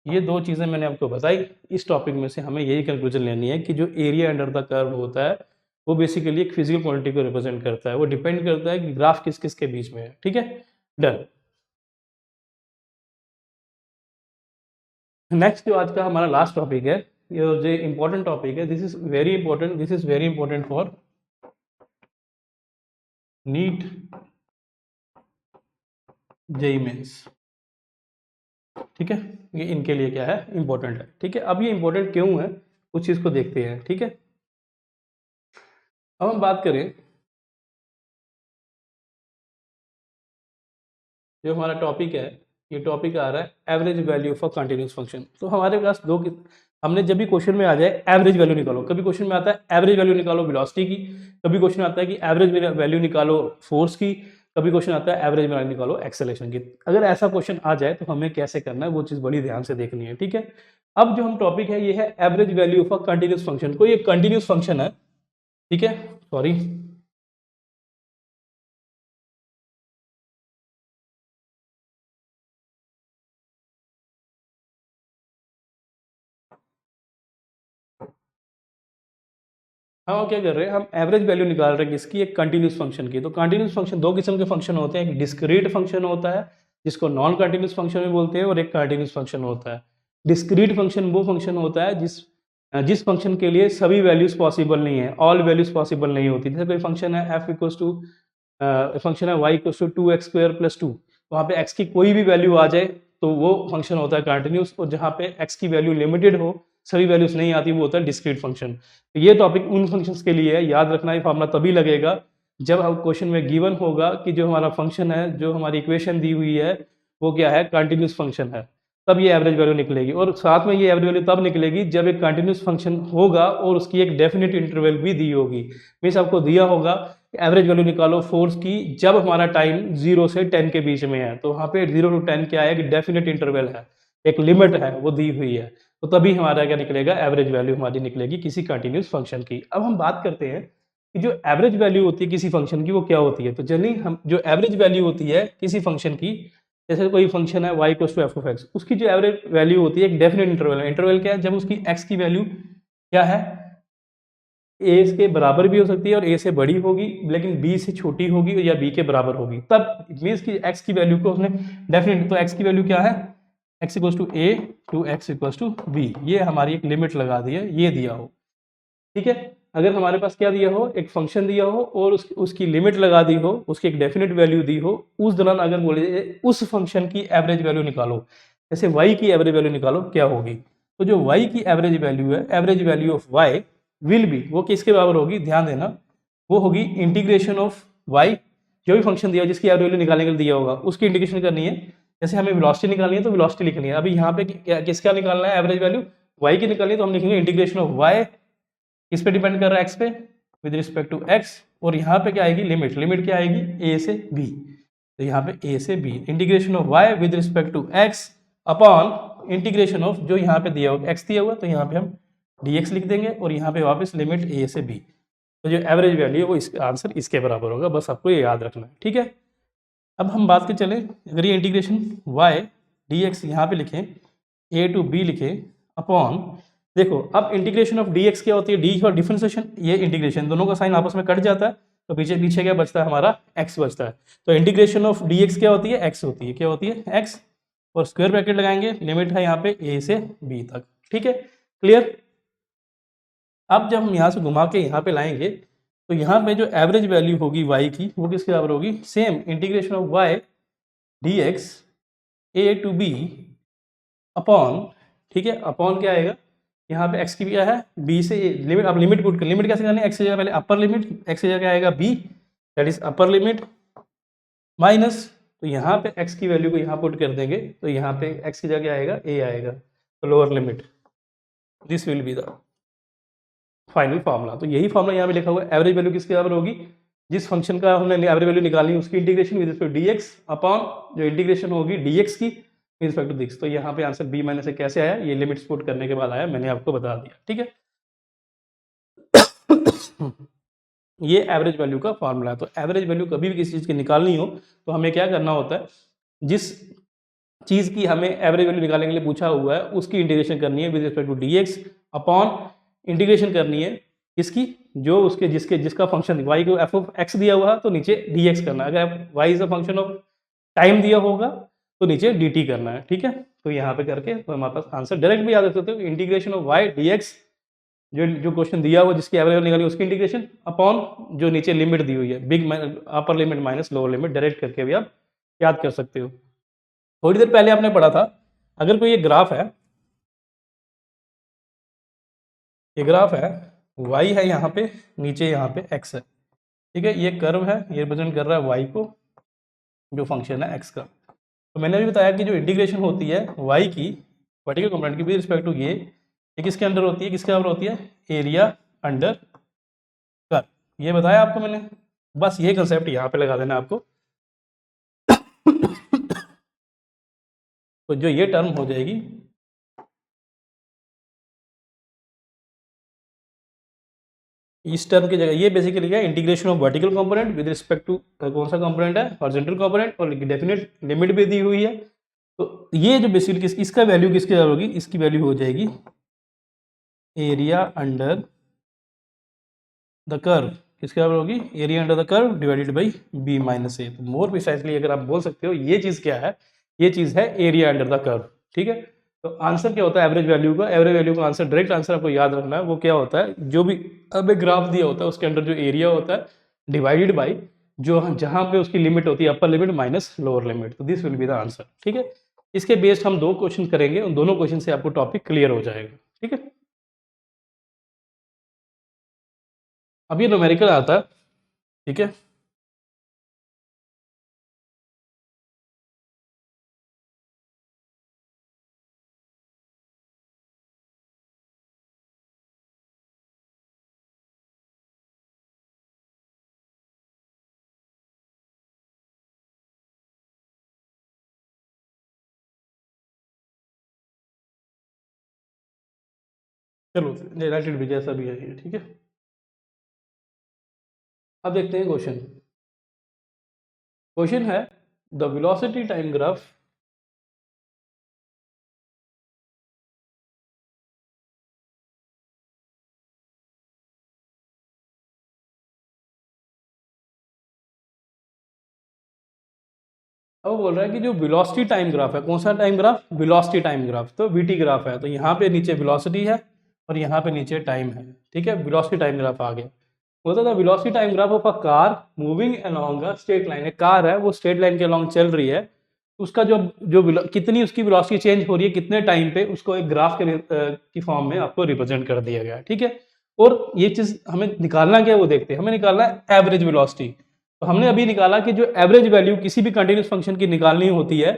ये दो चीजें मैंने आपको बताई। इस टॉपिक में से हमें यही कंक्लूजन लेनी है कि जो एरिया अंडर द कर्व होता है वो बेसिकली एक फिजिकल क्वांटिटी को रिप्रेजेंट करता है। वो डिपेंड करता है कि ग्राफ किस किस के बीच में है, ठीक है, डन। नेक्स्ट जो आज का हमारा लास्ट टॉपिक है, ये जो इंपॉर्टेंट टॉपिक है, this is very important, this is very important for NEET JEE Mains, ठीक है। ये इनके लिए क्या है, इंपॉर्टेंट है, ठीक है। अब ये इंपॉर्टेंट क्यों है उस चीज को देखते हैं, ठीक है। अब हम बात करें जो हमारा टॉपिक है, ये टॉपिक आ रहा है average value for continuous function. तो हमारे पास दो, हमने जब भी क्वेश्चन में आ जाए एवरेज वैल्यू निकालो, कभी क्वेश्चन में आता है एवरेज वैल्यू निकालो वेलोसिटी की, कभी क्वेश्चन आता है कि एवरेज वैल्यू निकालो फोर्स की, कभी क्वेश्चन आता है एवरेज वैल्यू निकालो एक्सेलरेशन की। अगर ऐसा क्वेश्चन आ जाए तो हमें कैसे करना है वो चीज़ बड़ी ध्यान से देखनी है, ठीक है। अब जो हम टॉपिक है ये है average value for continuous function. कोई एक कंटिन्यूस फंक्शन है, ठीक है, सॉरी, हम क्या कर रहे हैं, हम एवरेज वैल्यू निकाल रहे हैं किसकी, एक कंटिन्यूस फंक्शन की। तो कंटिन्यूस फंक्शन दो किस्म के फंक्शन होते हैं, एक डिस्क्रीट फंक्शन होता है जिसको नॉन कंटिन्यूस फंक्शन भी बोलते हैं, और एक कंटिन्यूस फंक्शन होता है। डिस्क्रीट फंक्शन वो फंक्शन होता है जिस फंक्शन के लिए सभी वैल्यूज पॉसिबल नहीं है, ऑल वैल्यूज पॉसिबल नहीं होती। जैसे कोई फंक्शन है एफ इक्वल्स टू, फंक्शन है y equals to 2x square plus 2, वहाँ पे x की कोई भी वैल्यू आ जाए तो वो फंक्शन होता है कंटिन्यूस। और जहाँ पे x की वैल्यू लिमिटेड हो, सभी वैल्यूज नहीं आती, वो होता है डिस्क्रीट फंक्शन। तो ये टॉपिक उन फंक्शंस के लिए है। याद रखना, ये फॉर्मूला तभी लगेगा जब हम क्वेश्चन में गिवन होगा कि जो हमारा फंक्शन है, जो हमारी इक्वेशन दी हुई है वो क्या है, कंटिन्यूस फंक्शन है, तब ये एवरेज वैल्यू निकलेगी। और साथ में ये एवरेज वैल्यू तब निकलेगी जब एक कंटिन्यूस फंक्शन होगा और उसकी एक डेफिनेट इंटरवल भी दी होगी। मीन्स आपको दिया होगा एवरेज वैल्यू निकालो फोर्स की जब हमारा टाइम 0 से 10 के बीच में है, तो वहाँ पे 0 to 10 क्या है, एक डेफिनेट इंटरवल है, एक लिमिट है, वो दी हुई है। तो तभी हमारा क्या निकलेगा, एवरेज वैल्यू हमारी निकलेगी किसी कंटिन्यूस फंक्शन की। अब हम बात करते हैं कि जो एवरेज वैल्यू होती है किसी फंक्शन की वो क्या होती है। तो जनरली हम जो एवरेज वैल्यू होती है किसी फंक्शन की, जैसे कोई फंक्शन है y equals to f of x, उसकी जो एवरेज वैल्यू होती है एक डेफिनेट इंटरवल है। इंटरवल क्या है, जब उसकी x की वैल्यू क्या है, a के बराबर भी हो सकती है और a से बड़ी होगी, लेकिन b से छोटी होगी या b के बराबर होगी, तब इट मीन्स कि x की वैल्यू को उसने डेफिनेट, तो x की वैल्यू क्या है, x equals to a to x equals to b, ये हमारी एक लिमिट लगा दी है, ये दिया हो, ठीक है। अगर हमारे पास क्या दिया हो, एक फंक्शन दिया हो और उसकी लिमिट लगा दी हो, उसकी एक डेफिनेट वैल्यू दी हो, उस दौरान अगर बोले उस फंक्शन की एवरेज वैल्यू निकालो, जैसे y की एवरेज वैल्यू निकालो, क्या होगी? तो जो y की एवरेज वैल्यू है, average value of y will be, वो किसके बराबर होगी? ध्यान देना, वो होगी इंटीग्रेशन ऑफ y, जो भी फंक्शन दिया हो जिसकी एवरेज वैल्यू निकालने के लिए दिया होगा उसकी इंटीग्रेशन करनी है। जैसे हमें वेलोसिटी निकालनी है तो वेलोसिटी लिखनी है। अभी यहाँ पे किसका निकालना है? एवरेज वैल्यू y की निकालनी है, तो हम लिखेंगे इंटीग्रेशन ऑफ y, किस पे डिपेंड कर रहा है? x पे, विद रिस्पेक्ट टू x। और यहाँ पे क्या आएगी? लिमिट। लिमिट क्या आएगी? a से b, तो यहाँ पे a से b, integration of y with respect to x upon integration of जो यहाँ पे दिया होगा x दिया हुआ, तो यहाँ पे हम dx लिख देंगे और यहाँ पे वापस लिमिट a से b। तो जो एवरेज वैल्यू है वो इसका आंसर इसके बराबर होगा, बस आपको ये याद रखना है, ठीक है। अब हम बात के चले, अगर ये इंटीग्रेशन y dx यहाँ पे लिखें, a टू b लिखें अपॉन, देखो अब इंटीग्रेशन ऑफ dx क्या होती है? d और डिफरेंशिएशन, ये इंटीग्रेशन दोनों का साइन आपस में कट जाता है, तो पीछे पीछे क्या बचता है? हमारा x बचता है। तो इंटीग्रेशन ऑफ dx क्या होती है? x होती है। क्या होती है? x। और स्क्वायर ब्रैकेट लगाएंगे, लिमिट है यहाँ पे a से b तक, ठीक है, क्लियर। अब जब हम यहाँ से घुमा के यहाँ पे लाएंगे, तो यहाँ पे जो एवरेज वैल्यू होगी y की, वो किसके बराबर होगी? Same integration of y dx a to b upon, ठीक है, अपॉन क्या आएगा? यहाँ पे x की भी क्या है? b से लिमिट, अब लिमिट पुट कर, लिमिट कैसे करनी है? x की जगह पहले अपर लिमिट, x की जगह क्या आएगा? b, that is upper limit, minus, तो यहाँ पे x की वैल्यू को यहाँ पुट कर देंगे, तो यहाँ पे x की जगह क्या आएगा? a आएगा, तो lower limit, this will be the final formula. तो यही फार्मूला यहाँ पे लिखा हुआ है। एवरेज वैल्यू किसके बराबर होगी? जिस फंक्शन का हमने एवरेज वैल्यू निकालनी है उसकी integration with respect to dx upon जो इंटीग्रेशन होगी dx की विद रिस्पेक्ट टू dx। तो यहाँ पे आंसर b माइनस से कैसे आया? ये लिमिट्स पुट करने के बाद आया, मैंने आपको बता दिया, ठीक है। ये एवरेज वैल्यू का फार्मूला है। तो एवरेज वैल्यू कभी भी किसी चीज़ की निकालनी हो तो हमें क्या करना होता है? जिस चीज़ की हमें एवरेज वैल्यू निकालने के लिए पूछा हुआ है उसकी इंटीग्रेशन करनी है with respect to dx upon integration करनी है किसकी? जो उसके जिसका फंक्शन y को f ऑफ x दिया हुआ है तो नीचे dx करना है। अगर y is a function of time दिया होगा तो नीचे dt करना है, ठीक है। तो यहाँ पे करके तो हमारे पास आंसर डायरेक्ट भी याद रख सकते हो, इंटीग्रेशन ऑफ y dx, जो क्वेश्चन दिया हुआ जिसकी एवरेज निकाली उसकी इंटीग्रेशन अपॉन जो नीचे लिमिट दी हुई है, बिग अपर limit minus lower limit, direct करके भी आप याद कर सकते हो। थोड़ी देर पहले आपने पढ़ा था, अगर कोई एक ग्राफ है, ये ग्राफ है, y है यहाँ पे, नीचे यहाँ पे x है, ठीक है, ये कर्व है, ये रिप्रेजेंट कर रहा है y को, जो फंक्शन है x का। तो मैंने अभी बताया कि जो इंटीग्रेशन होती है y की वर्टिकल कंपोनेंट की विद रिस्पेक्ट टू ये किसके अंडर होती है? किसके बराबर होती है? एरिया अंडर कर्व, ये बताया आपको मैंने। बस ये कंसेप्ट यहाँ पे लगा देना आपको। तो जो ये टर्म हो जाएगी, इस टर्म की जगह ये बेसिकली क्या है? Integration of vertical component with respect to कौन सा कंपोनेंट है? हॉरिजॉन्टल कंपोनेंट, और डेफिनेट लिमिट भी दी हुई है। तो ये जो बेसिकली इसका वैल्यू किसके बराबर होगी? इसकी वैल्यू हो जाएगी एरिया अंडर द कर्व, किसके बराबर होगी? Area under the curve divided by b minus a. तो मोर प्रिसाइसली अगर आप बोल सकते हो ये चीज़ क्या है? ये चीज़ है एरिया अंडर द कर्व, ठीक है। तो आंसर क्या होता है एवरेज वैल्यू का? एवरेज वैल्यू का आंसर, डायरेक्ट आंसर आपको याद रखना है, वो क्या होता है? जो भी अब एक ग्राफ दिया होता है उसके अंदर जो एरिया होता है डिवाइडेड बाई जो जहाँ पे उसकी लिमिट होती है upper limit minus lower limit. तो this will be the answer, ठीक है। इसके बेस्ड हम 2 क्वेश्चन करेंगे, उन दोनों क्वेश्चन से आपको टॉपिक क्लियर हो जाएगा, ठीक है। अब ये न्यूमेरिकल आता है, ठीक है। चलो यूनाइटेड भी जैसा भी है ये, ठीक है। अब देखते हैं क्वेश्चन। क्वेश्चन है द वेलोसिटी टाइम ग्राफ अब वो बोल रहा है कि जो वेलोसिटी टाइम ग्राफ है, कौन सा time graph? Velocity time graph, तो वीटी ग्राफ है। तो यहाँ पे नीचे वेलोसिटी है और यहाँ पे नीचे टाइम है, ठीक है, वेलोसिटी टाइम ग्राफ आ गया। बोलता था velocity time graph of a car moving along a straight line. एक कार है वो स्ट्रेट लाइन के अलोंग चल रही है, उसका जो जो कितनी उसकी वेलोसिटी चेंज हो रही है कितने टाइम पे, उसको एक ग्राफ के की फॉर्म में आपको रिप्रेजेंट कर दिया गया है, ठीक है। और ये चीज़ हमें निकालना क्या है वो देखते हैं, हमें निकालना है एवरेज वेलोसिटी। तो हमने अभी निकाला कि जो एवरेज वैल्यू किसी भी कंटिन्यूस फंक्शन की निकालनी होती है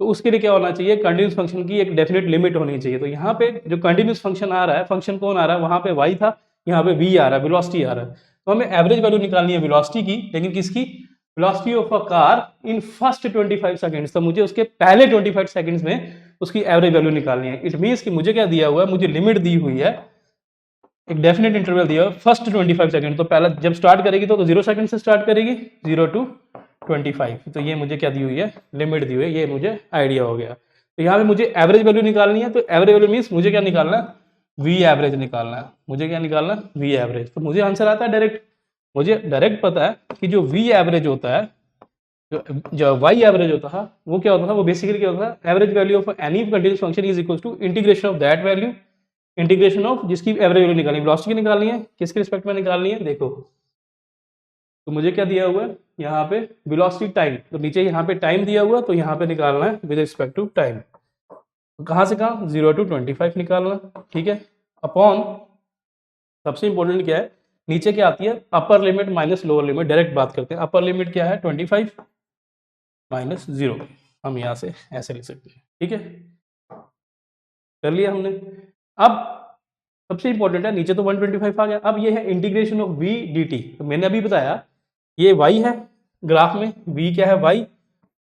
तो उसके लिए क्या होना चाहिए, कंटिन्यूस फंक्शन की एक डेफिनेट लिमिट होनी चाहिए। तो यहाँ पे जो कंटिन्यूस फंक्शन आ रहा है, फंक्शन कौन आ रहा है, वहाँ पे y था, यहाँ पे v आ रहा है, वेलोसिटी आ रहा है। तो हमें एवरेज वैल्यू निकालनी है वेलोसिटी की, लेकिन किसकी, velocity of a car in first 25 seconds. तो मुझे उसके पहले 25 सेकंड्स में उसकी एवरेज वैल्यू निकालनी है। इट मीन्स कि मुझे क्या दिया हुआ है, मुझे लिमिट दी हुई है, एक डेफिनेट इंटरवल दिया है फर्स्ट 25 सेकंड। तो पहला जब स्टार्ट करेगी तो 0 सेकंड से स्टार्ट करेगी, 0 to 25। तो ये मुझे क्या दी हुई है, लिमिट दी हुई है, ये मुझे आइडिया हो गया। तो यहाँ पे मुझे एवरेज वैल्यू निकालनी है, तो एवरेज वैल्यू मीन्स मुझे क्या निकालना है, वी एवरेज निकालना है। मुझे क्या निकालना है, वी एवरेज। तो मुझे आंसर आता है डायरेक्ट, मुझे डायरेक्ट पता है कि जो वी एवरेज होता है, जो वाई एवरेज होता है वो क्या होता था, वो बेसिकली क्या होता है, average value of any continuous function is equal to integration of that value, integration of जिसकी एवरेज वैल्यू निकालनी है, वेलोसिटी की निकालनी है, किसके रिस्पेक्ट में निकालनी है, देखो। तो मुझे क्या दिया हुआ है यहाँ पे, वेलोसिटी टाइम, तो नीचे यहाँ पे टाइम दिया हुआ, तो यहाँ पे निकालना है विद रिस्पेक्ट टू टाइम। कहाँ से कहाँ, 0 to 25 निकालना, ठीक है। अपॉन, सबसे इंपॉर्टेंट क्या है, नीचे क्या आती है, upper limit minus lower limit. Direct बात करते हैं, अपर लिमिट क्या है 25 माइनस 0, हम यहाँ से ऐसे लिख सकते हैं, ठीक है, कर लिया हमने। अब सबसे इंपॉर्टेंट है, नीचे तो 125 आ गया, अब ये है इंटीग्रेशन ऑफ v dt। तो मैंने अभी बताया ये y है ग्राफ में, v क्या है y,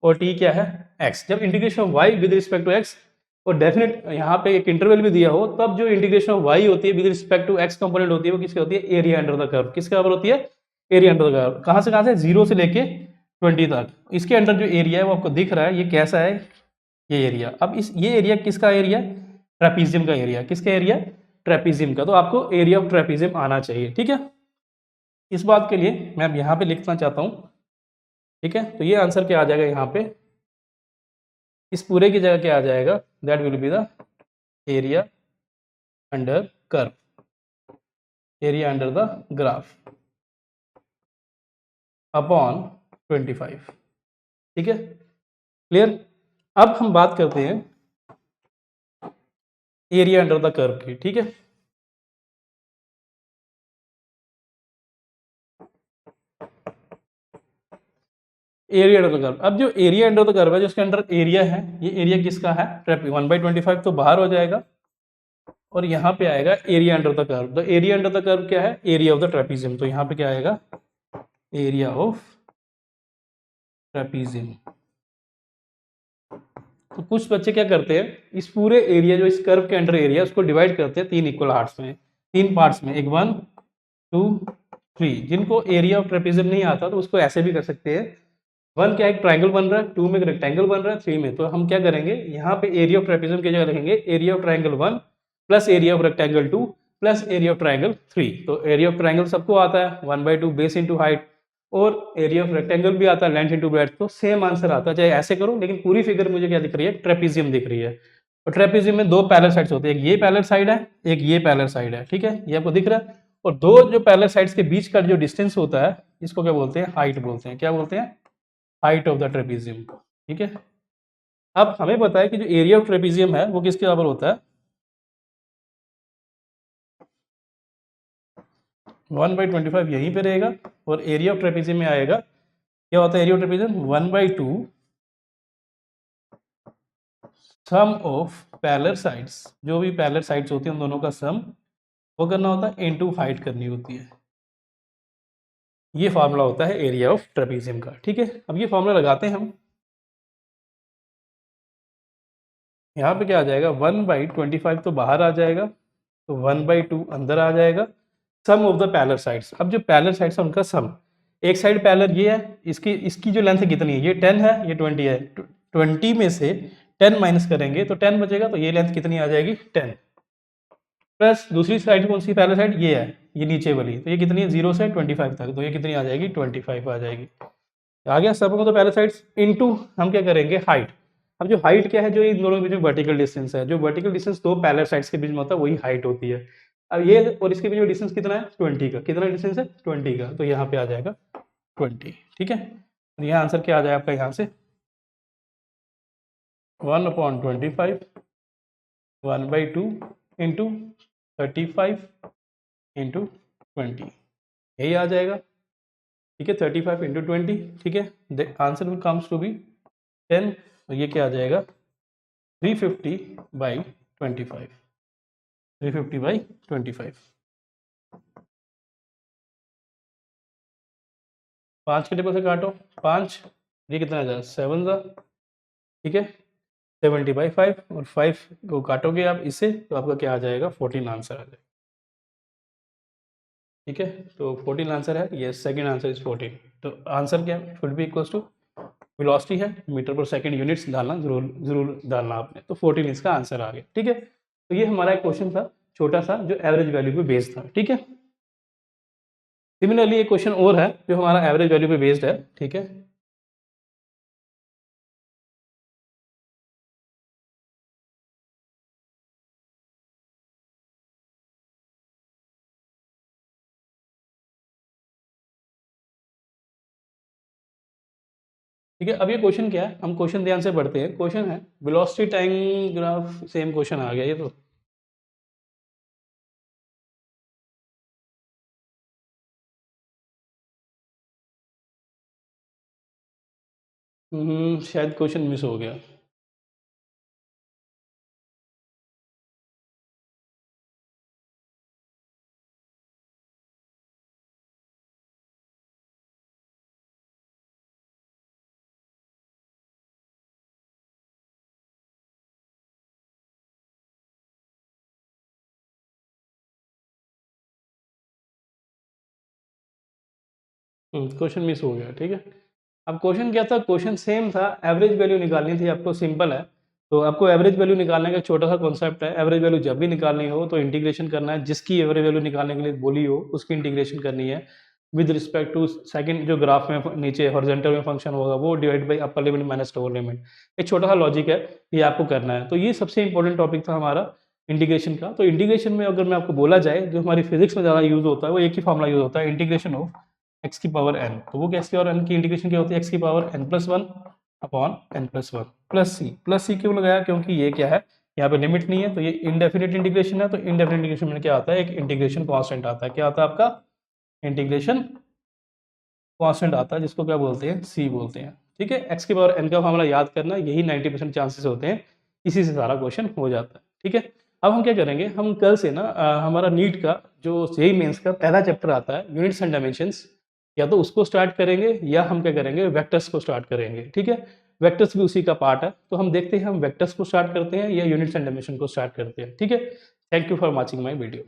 और t क्या है x। जब integration of y with respect to x, और डेफिनेट यहाँ पे एक इंटरवल भी दिया हो, तब जो इंटीग्रेशन ऑफ y होती है with respect to x component होती है, वो किसकी होती है, एरिया अंडर द कर्व। किसके बराबर होती है, एरिया अंडर द कर्व। कहाँ से 0 से लेके 20 तक, इसके अंडर जो एरिया है वो आपको दिख रहा है, ये कैसा है, ये एरिया। अब ये एरिया किसका एरिया, ट्रेपीजियम का एरिया। किसका एरिया, ट्रेपीजियम का। तो आपको एरिया ऑफ ट्रेपीजियम आना चाहिए, ठीक है। इस बात के लिए मैं अब यहाँ पे लिखना चाहता हूँ, ठीक है। तो ये आंसर क्या आ जाएगा यहाँ पे, इस पूरे की जगह क्या आ जाएगा, that will be the area under curve, area under the graph upon 25, ठीक है, क्लियर। अब हम बात करते हैं एरिया अंडर द कर्व की, ठीक है। एरिया अंडर द कर्व, अब जो एरिया अंडर द कर्व है, जिसके अंडर एरिया है, ये एरिया किसका है, 1/25, तो बाहर हो जाएगा, और यहाँ पे आएगा area under the curve. The area under the curve क्या है, एरिया ऑफ द ट्रेपीजियम। तो यहाँ पे क्या आएगा, एरिया ऑफ ट्रेपीजियम। तो कुछ बच्चे क्या करते हैं, इस पूरे एरिया जो इस कर्व के अंडर एरिया, उसको डिवाइड करते हैं 3 इक्वल हार्ट्स में, 3 पार्ट्स में, एक 1 2 3। जिनको एरिया ऑफ ट्रेपीजियम नहीं आता तो उसको ऐसे भी कर सकते हैं, 1 क्या एक ट्राइंगल बन रहा है, 2 में एक रेक्टेंगल बन रहा है, 3 में। तो हम क्या करेंगे, यहाँ पे एरिया ऑफ ट्रेपीजियम की जगह लिखेंगे area of triangle 1 plus area of rectangle 2 plus area of triangle 3। तो एरिया ऑफ ट्राइंगल सबको आता है 1/2 बेस इंटू हाइट, और एरिया ऑफ रेक्टेंगल भी आता है लेंथ इंटू ब्रेड्थ। तो सेम आंसर आता है, चाहे ऐसे करो, लेकिन पूरी फिगर मुझे क्या दिख रही है, ट्रेपीजियम दिख रही है। और ट्रेपीजियम में 2 पैरेलल साइड्स होते हैं, एक ये पैरेलल साइड है, एक ये पैरेलल साइड है, ठीक है, ये आपको दिख रहा है। और दो जो पैरेलल साइड्स के बीच का जो डिस्टेंस होता है, इसको क्या बोलते हैं, हाइट बोलते हैं। क्या बोलते हैं, हाइट ऑफ द ट्रेपीजियम, ठीक है। अब हमें पता है कि जो एरिया ऑफ ट्रेपीजियम है वो किसके बराबर होता है, 1/25 यहीं पे रहेगा, और एरिया ऑफ ट्रेपीजियम में आएगा, क्या होता है area of trapezium, 1/2 sum of parallel sides. जो भी पैरेलल साइड्स होती हैं उन दोनों का सम वो करना होता है, इनटू हाइट करनी होती है। ये फार्मूला होता है एरिया ऑफ ट्रेपीजियम का, ठीक है। अब ये फार्मूला लगाते हैं हम, यहाँ पे क्या आ जाएगा, 1/25 तो बाहर आ जाएगा, तो 1/2 अंदर आ जाएगा, सम ऑफ द पैरेलल साइड्स। अब जो पैरेलल साइड्स है उनका सम, एक साइड पैरेलल ये है, इसकी इसकी जो लेंथ है कितनी है, ये 10 है, ये 20 है, 20 में से 10 माइनस करेंगे तो 10 बचेगा, तो ये लेंथ कितनी आ जाएगी 10, प्लस दूसरी साइड कौन सी पैरेलल साइड, ये है, ये नीचे वाली, तो ये कितनी है 0 से 25 तक, तो ये कितनी आ जाएगी 25 आ जाएगी। आ गया सब को, तो पैरेलल साइड्स इनटू हम क्या करेंगे, हाइट। अब जो हाइट क्या है, जो इन दोनों के बीच में वर्टिकल डिस्टेंस है, जो वर्टिकल डिस्टेंस दो पैरेलल साइड्स के बीच में होता है वही हाइट होती है। अब ये और इसके बीच में डिस्टेंस कितना है 20 का, कितना डिस्टेंस है 20 का, तो यहाँ पे आ जाएगा 20, ठीक है। तो यहाँ आंसर क्या आ जाएगा आपका यहाँ से 1/25 1/2 इंटू 35 इंटू 20, यही आ जाएगा, ठीक है। 35 इंटू 20, ठीक है। The answer will comes to be 10, तो ये क्या आ जाएगा 350/25, 350/25। 5 के टेबल से काटो 5, ये कितना आ जाएगा 7 का, ठीक है। 70/5 और 5 को काटोगे आप इससे तो आपका क्या आ जाएगा 14 आंसर आ जाएगा, ठीक है। तो 14 आंसर है, ये सेकंड आंसर इज 14। तो आंसर क्या है, should be equals to velocity है मीटर पर सेकंड, यूनिट्स डालना जरूर डालना आपने, तो 14 इसका आंसर आ गया, ठीक है। तो ये हमारा एक क्वेश्चन था छोटा सा जो एवरेज वैल्यू पे बेस्ड था, ठीक है। सिमिलरली एक क्वेश्चन और है जो हमारा एवरेज वैल्यू पे बेस्ड है, ठीक है। ठीक है, अब ये क्वेश्चन क्या है, हम क्वेश्चन ध्यान से पढ़ते हैं। क्वेश्चन है velocity time graph, same question आ गया ये तो। शायद क्वेश्चन मिस हो गया। क्वेश्चन मिस हो गया, ठीक है। अब क्वेश्चन क्या था, क्वेश्चन सेम था, एवरेज वैल्यू निकालनी थी आपको, सिंपल है। तो आपको एवरेज वैल्यू निकालने का छोटा सा कॉन्सेप्ट है। एवरेज वैल्यू जब भी निकालनी हो तो इंटीग्रेशन करना है, जिसकी एवरेज वैल्यू निकालने के लिए बोली हो उसकी इंटीग्रेशन करनी है विद रिस्पेक्ट टू सेकंड जो ग्राफ में नीचे हॉरिजॉन्टल में फंक्शन होगा वो divide by upper limit minus lower limit. एक छोटा सा लॉजिक है, ये आपको करना है। तो ये सबसे इंपॉर्टेंट टॉपिक था हमारा इंटीग्रेशन का। तो इंटीग्रेशन में अगर मैं आपको बोला जाए जो हमारी फिजिक्स में ज़्यादा यूज होता है वो एक ही फॉर्मुला यूज होता है, इंटीग्रेशन ऑफ एक्स की पावर एन। तो वो एक्स की पावर एन की इंटीग्रेशन क्या होती है, एक्स की power n plus one upon n plus one plus c क्यों लगाया, क्योंकि ये क्या है यहाँ पे लिमिट नहीं है, तो ये इनडेफिनिट इंटीग्रेशन है। तो इनडेफिनिट इंटीग्रेशन में क्या आता है, एक इंटीग्रेशन कांस्टेंट आता है। क्या आता है आपका इंटीग्रेशन कांस्टेंट आता है, जिसको क्या बोलते हैं सी बोलते हैं, ठीक है। एक्स की पावर एन का फॉर्मूला याद करना, यही 90% चांसेस होते हैं, इसी से सारा क्वेश्चन हो जाता है, ठीक है। अब हम क्या करेंगे, हम कल से ना हमारा नीट का जो जेईई मेंस का पहला चैप्टर आता है यूनिट्स एंड डायमेंशंस, या तो उसको स्टार्ट करेंगे या हम क्या करेंगे वेक्टर्स को स्टार्ट करेंगे, ठीक है। वेक्टर्स भी उसी का पार्ट है, तो हम देखते हैं हम वेक्टर्स को स्टार्ट करते हैं या यूनिट्स एंड डायमेंशन को स्टार्ट करते हैं, ठीक है। Thank you for watching my video.